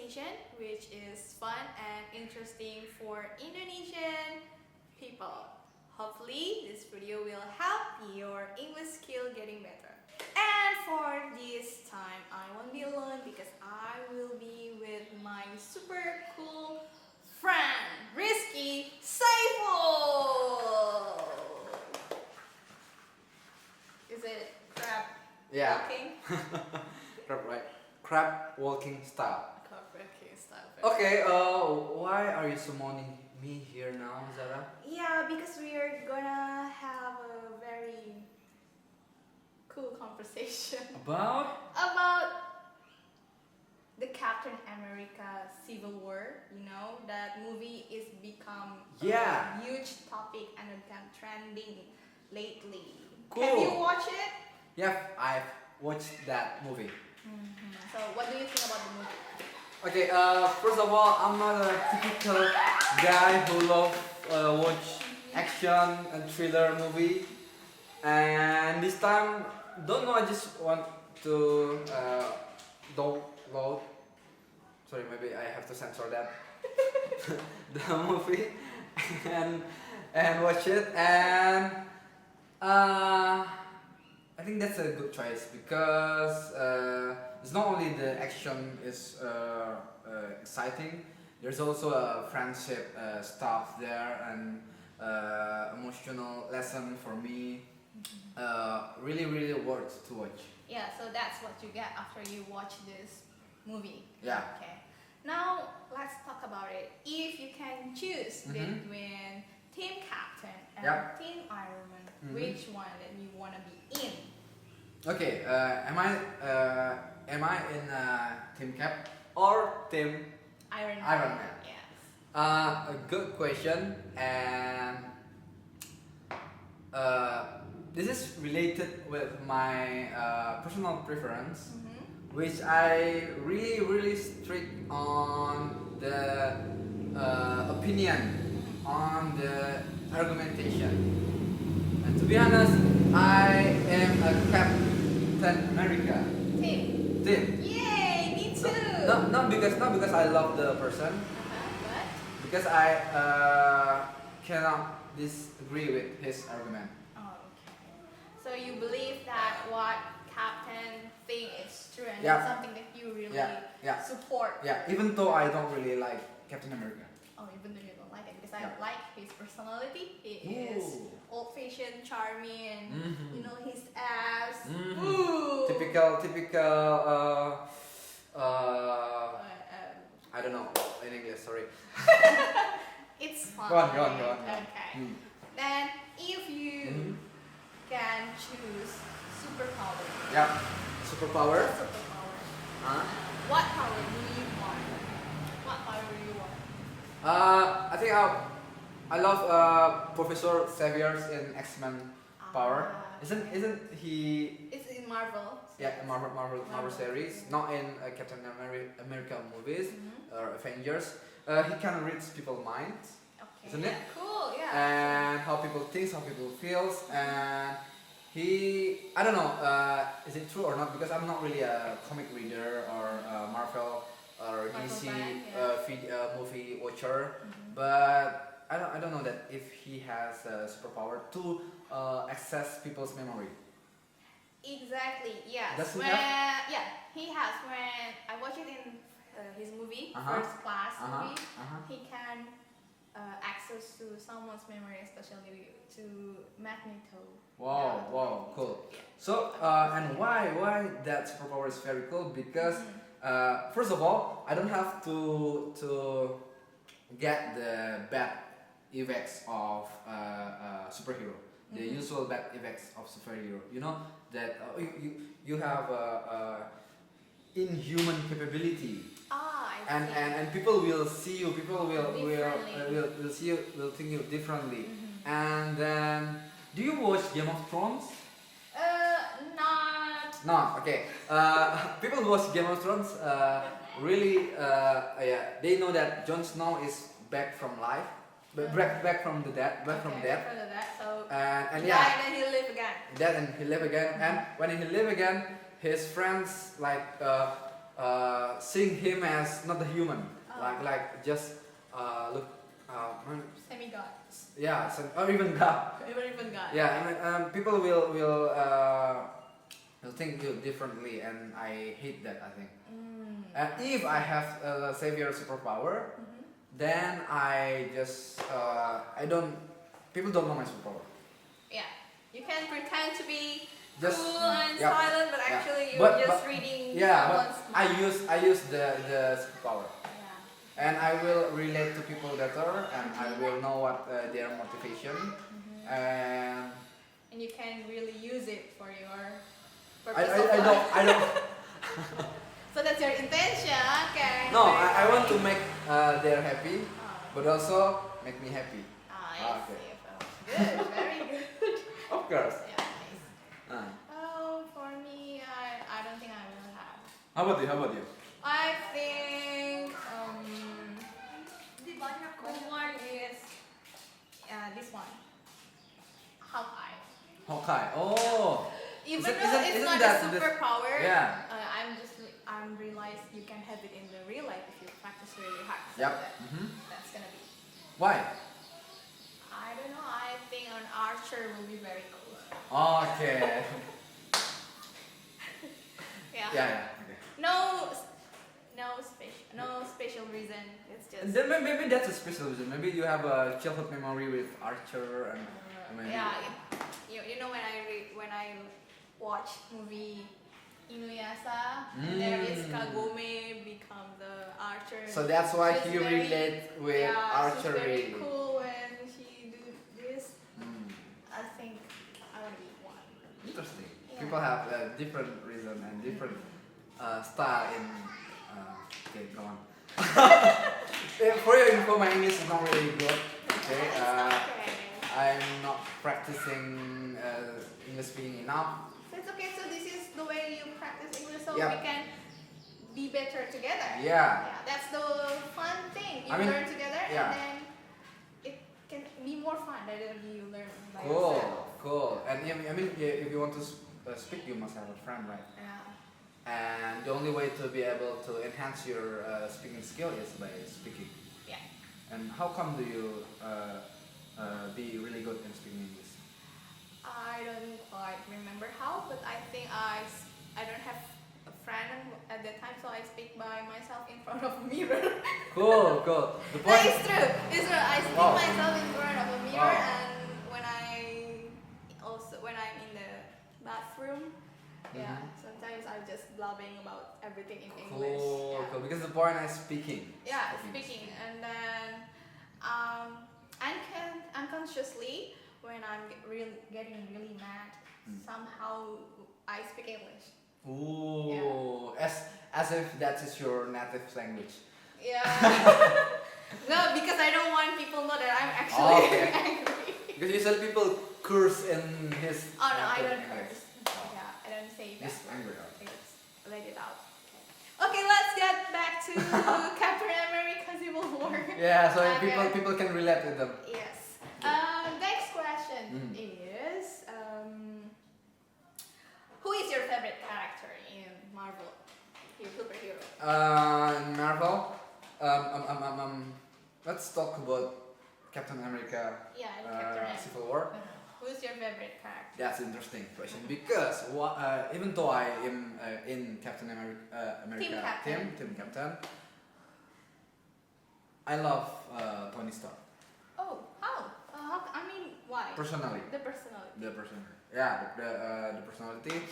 conversation which is fun and interesting for Indonesian people. Hopefully this video will help your English skill getting better. And for this time I won't be alone because I will be with my super cool friend Rizky Saiful. Is it crab Yeah. walking? Crab, right? Crab walking style. Crab walking style. Okay, why are you summoning me here now, Zara? Yeah, because we are gonna have a very cool conversation About? about the Captain America Civil War. You know, that movie is become Yeah. a huge topic and it become trending lately. Cool. Have you watched it? Yeah, I've watched that movie. So what do you think about the movie? Okay, first of all, I'm not a typical guy who love watch action and thriller movie. And this time, don't know, I just want to download. Sorry, maybe I have to censor that. The movie and watch it, and I think that's a good choice because it's not only the action is exciting. There's also a friendship stuff there and emotional lesson for me. Really worth to watch. Yeah, so that's what you get after you watch this movie. Yeah. Okay. Now let's talk about it. If you can choose Mhm. between Team Captain and Yep. Team Iron Man, Mhm. which one that you wanna be in? Okay, am I in Team Cap or Team Iron Man. Iron Man. Yes. A good question, and this is related with my personal preference, which I really strict on the opinion, on the argumentation. And to be honest, I am a Captain America Team. team. Yay, me too. Not because I love the person, But because I cannot disagree with his argument. oh, okay. So you believe that what Captain think is true and Yeah. it's something that you really Yeah. support. Yeah, even though I don't really like Captain America. Oh, even though you don't like it, because Yeah. I like his personality. He is Ooh. old-fashioned, charming, and Mhm. you know his abs. Mhm. Ooh. Typical. Um, I don't know in English. Sorry. it's fine. Go on. Okay. Mm. Then, if you Mhm. can choose superpower. Yeah. Superpower. What superpower? Huh? What power do you want? What power do you want? I think I love Professor Xavier's in X-Men power. Ah, Isn't he? It's in Marvel. Yeah, Marvel series, not in Captain America movies Mhm. or Avengers. He can read people's minds Okay. Isn't it? Cool. Yeah. and how people think, how people feels, and I don't know, is it true or not? Because I'm not really a comic reader or Marvel or Marvel DC fan, yeah. movie watcher, Mhm. but I don't know that if he has a superpower to access people's memory. Exactly. Yes. Does he when have? yeah, he has. When I watch it in his movie, Uh-huh. First Class movie, Uh-huh. he can access to someone's memory, especially to Magneto. Wow, Yeah. wow, cool. Yeah. So, and why that superpower is very cool? Because Mhm. first of all, I don't have to get the bad effects of superhero, the Mhm. usual bad effects of superhero. You know that you have a inhuman capability, Ah, I and, see. and people will see you. People Differently. will see you, will think you differently. Mhm. And then, do you watch Game of Thrones? Not. No, okay. People who watch Game of Thrones really, they know that Jon Snow is back from life, back from the dead, back from Okay, death, further that. So and he yeah, died and he live again. dead and he live again. And when he live again, his friends like seeing him as not a human, Oh. like just look, Semi-god. yeah, or even God. Even God. Yeah, I mean, people will think you differently, and I hate that. I think. And if I have a savior superpower, then I just I don't. People don't know my superpower. Yeah. You can pretend to be Just cool and yeah, silent, but yeah. actually you're But- just but- reading Yeah, someone's but mind. I use the superpower, Yeah. and I will relate to people better, and I will know what their motivation, and And you can really use it for your I, purpose I, of I life. don't I don't So that's your intention, okay? no Very I want to fine. make their happy, Oh. but also make me happy. I Okay. see. Good, very good. Of course. Yeah, nice. Oh, for me, I don't think I will have. How about you? How about you? I think the one is this one. Hawkeye. Hawkeye. Oh. Even Isn't- though isn't- it's isn't not that a the- superpower, Yeah. I'm realized you can have it in the real life if you practice really hard. So Yep. that's gonna be. Why? I don't know. I think an archer will be very cool. Okay. Yeah. Yeah. Okay. No special reason. It's just. And then maybe that's a special reason. Maybe you have a childhood memory with Archer and maybe. Yeah, you know when I watch movie Inuyasha, there is Kagome become the archer. So that's why She's he very- relate with yeah, archery. she's very cool when she do this. Mm. I think I want to be one. Interesting. Yeah. People have a different reason and different style in. Okay, go on. For your info, my English is not really good. Okay. It's okay. I'm not practicing English speaking enough. It's okay. So this is the way you practice English, so Yeah. we can be better together. Yeah. That's the fun thing. You I mean, learn together, yeah. and then it can be more fun than you learn by Cool, yourself. cool. And I mean, if you want to speak, you must have a friend, right? Yeah. And the only way to be able to enhance your speaking skill is by speaking. Yeah. And how come do you be really good in speaking English? I don't quite remember how, but I think I don't have a friend at that time, so I speak by myself in front of a mirror. Cool, cool. The No, point. it's true. It's true. I speak Wow. myself in front of a mirror, Wow. and when I'm in the bathroom, yeah, sometimes I'm just blabbing about everything in English. Cool, Yeah. cool. Because the point is speaking. Yeah, speaking, and then unconsciously when I'm getting really mad, somehow I speak English. Ooh, as if that is your native language. Yeah. No, because I don't want people know that I'm actually Oh, okay. angry. Because usually people curse in his. Oh no, I native don't English. curse. Yeah, I don't say that. Just angry. I just let it out. Okay, let's get back to Captain America Civil War. Yeah, so Okay. people can relate with them. Yes. Next question is who is your favorite character in Marvel? Your superhero. In Marvel, let's talk about Captain America Yeah, Captain America. Civil War. Who's your favorite character? That's an interesting question because even though I am in Captain America Team Captain, I love Tony Stark Oh, how? I mean, why? personally. The personality. The personality, yeah, the personality,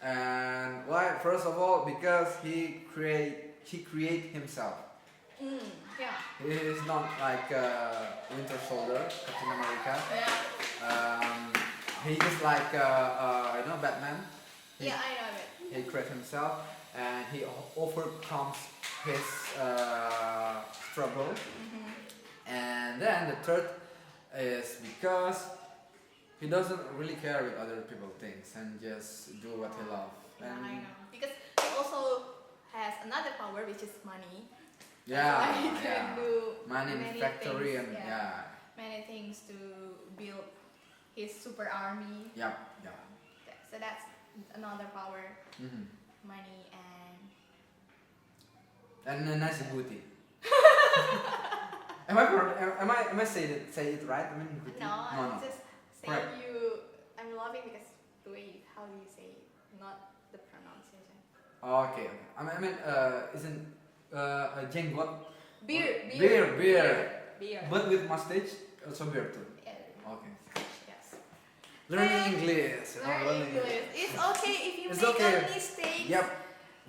and why? First of all, because he create himself. Yeah. He is not like Winter Soldier, Captain America. Yeah. He is like Batman. Yeah, I know it. He creates himself and he overcomes his struggle. And then the third is because he doesn't really care what other people thinks and just do what he loves. Yeah, And I know. Because he also has another power, which is money. yeah, That's why he can yeah. do Money in many factory things, and many things to build his super army. yeah. So that's another power, Mhm. money and and a nice booty. Am I say it right? I mean booty? No, No. I'm just saying Correct. I'm loving because the way how you say it, not the pronunciation. Okay. I mean isn't a jenggot? Beard. But with mustache, also beard too. Yeah. Okay. Yes. Learning And English. Learn English. It's okay if you It's make okay. a mistake. Yep.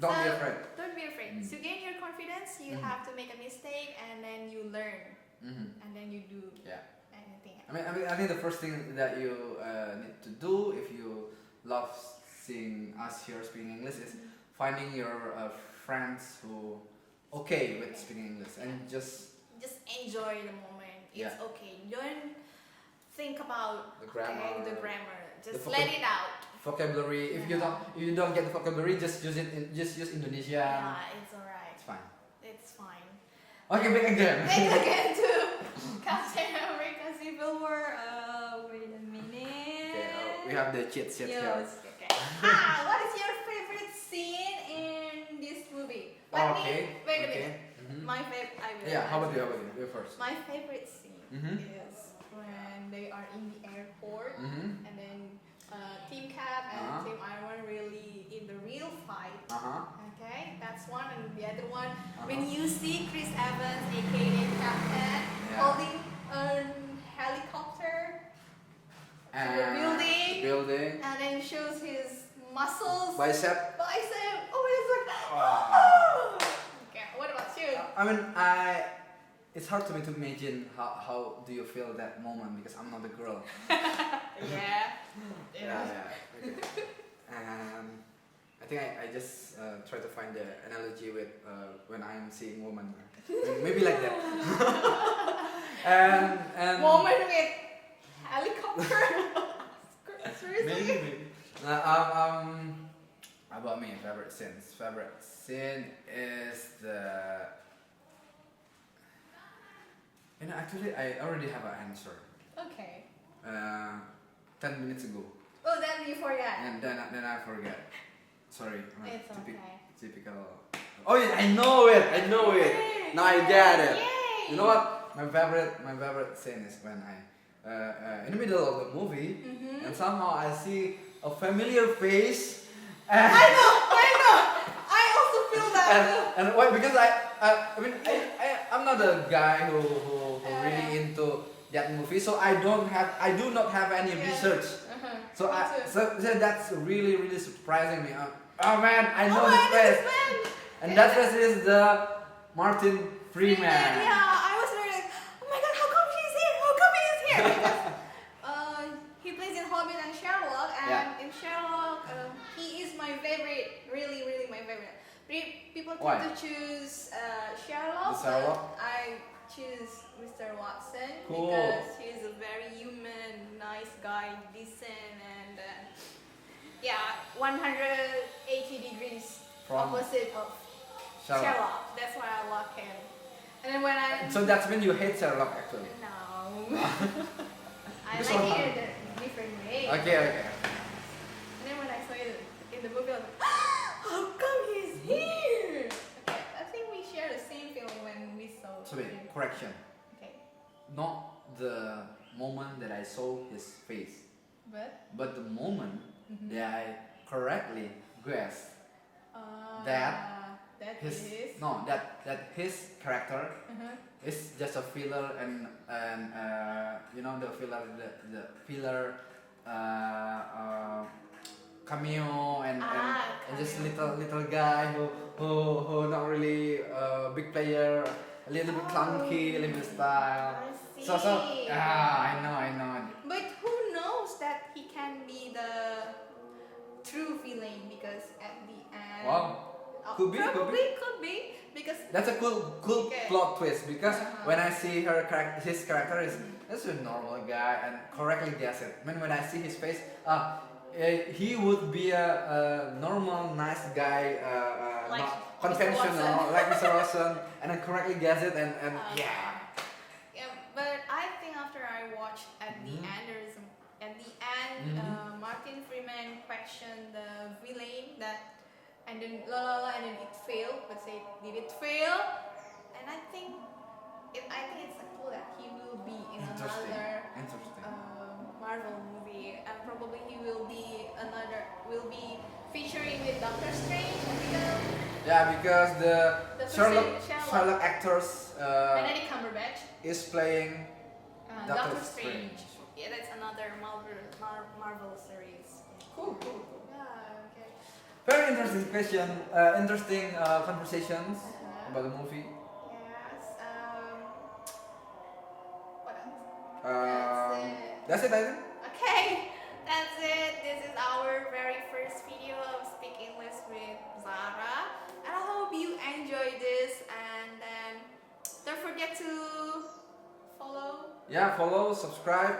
Don't be So, afraid. Don't be afraid. Mm. To gain your confidence, you Mm. have to make a mistake and then you learn and then you do Yeah. anything. I think the first thing that you need to do if you love seeing us here speaking English is finding your friends who okay with speaking English and just enjoy the moment. It's Yeah. okay. Don't think about the grammar, the grammar. Just the let it out. vocabulary. If you don't get the vocabulary, just use it. Just use Indonesian. Yeah, it's alright. It's fine. It's fine. Okay, back again. Back again to Captain America Civil War. Wait a minute. Okay, we have the cheat sheet here. Yes, okay. What is your favorite scene in this movie? Okay. Wait a okay. minute. Mhm. My favorite. I will. Yeah. How about you? answer. How about you? You first. My favorite scene Mhm. is when they are in the airport Mhm. and then Team Cap and Uh-huh. Team Iron really in the real fight. Uh huh. Okay, that's one, and the other one when you see Chris Evans, aka Captain, holding a helicopter to the building, and and then shows his muscles, bicep. bicep. Oh, it's like, Wow. oh. Okay, what about you? I mean, it's hard to me to imagine how do you feel that moment because I'm not a girl. Yeah. Okay. I think I just try to find the analogy with when I'm seeing woman. Maybe like that. and Woman with helicopter. Seriously? maybe. About me, favorite scenes. Favorite scene is the. Actually, I already have an answer. Okay. 10 minutes ago, Oh, then you forgot. and then I forget. Sorry, I'm a It's okay. typical. Oh yeah, I know it. Yay! Now I get it. Yay! You know what? My favorite scene is when in the middle of the movie, Mhm. and somehow I see a familiar face. I know. I also feel that. And why? Because I'm not a guy who really into that movie, so I do not have any Yeah. research. Uh-huh. So Me too. so that's really surprising me. Oh man, I know Oh, this man, face, this man. and that face is the Martin Freeman. Yeah, I was very like, oh my god, how come he's here? How come he's here? Because he plays in Hobbit and Sherlock, and Yeah. in Sherlock, he is my favorite. Really my favorite. People Why? tend to choose Sherlock, The Sherlock? but I choose Mr. Watson Cool. because he's a very human, nice guy, decent, and 180 degrees From opposite of Sherlock. Sherlock. That's why I love him. And then when I So that's when you hate Sherlock actually. no, I Because like what it in a different way. Okay. And then when I saw it in the movie, I was like, how come he's here? Okay, I think we share the same feeling when we saw So wait, him. correction. Okay, Not the moment that I saw his face, but the moment Mhm. that I correctly guessed that his is that his character uh-huh. is just a filler and the filler cameo and just little guy who not really big player, a little bit clunky, a little bit style. I see. So I know. But who knows that he can be the true villain because at the end. Wow. Could be. Could be because. That's a cool Okay. plot twist because Uh-huh. when I see his character is just a normal guy and correctly guess it. When I see his face, he would be a normal nice guy, Like not Mr. conventional Watson. like Mr. Watson, and then correctly guess it and Yeah, but I think after I watched at the Mhm. end, at the end, Mhm. Martin Freeman questioned the villain that and then la la la, and then it failed. But say, did it fail? And I think it's a clue that he will be in another Interesting. Marvel movie, and probably he will be featuring with Doctor Strange. Yeah, because the Sherlock. Sherlock actors Benedict Cumberbatch. is playing Doctor Strange. Yeah, that's another Marvel series. Cool. Yeah, okay. Very interesting question. Interesting conversations about the movie. Yes. What else? That's it, I think. Okay, that's it. This is our very first video of Speak English with Zara. And I hope you enjoyed this. And then don't forget to follow. Yeah, follow, subscribe,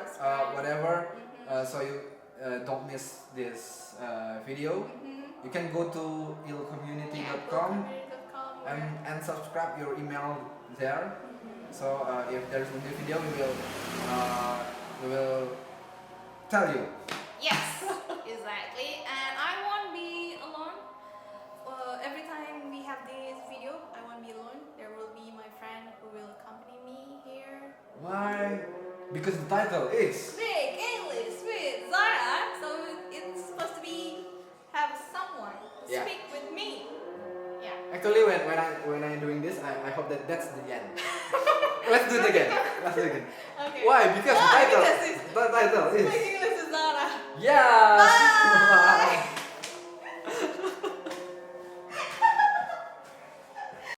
whatever, Mhm. so you don't miss this video. Mhm. You can go to ilcommunity.com community.com and subscribe your email there. Mhm. So if there's a new video, we will tell you. Yes, exactly. And I won't be alone. Every time we have this video, I won't be alone. There will be my friend who will accompany me here. Why? Because the title is. Speak English with Zara. So it's supposed to be have someone to Yeah. speak with me. Yeah. Actually, when I'm doing this, I hope that that's the end. Let's do it again. Okay. Why? Because the title. Because it's The title is. Speak English with Zara. Yeah. Bye.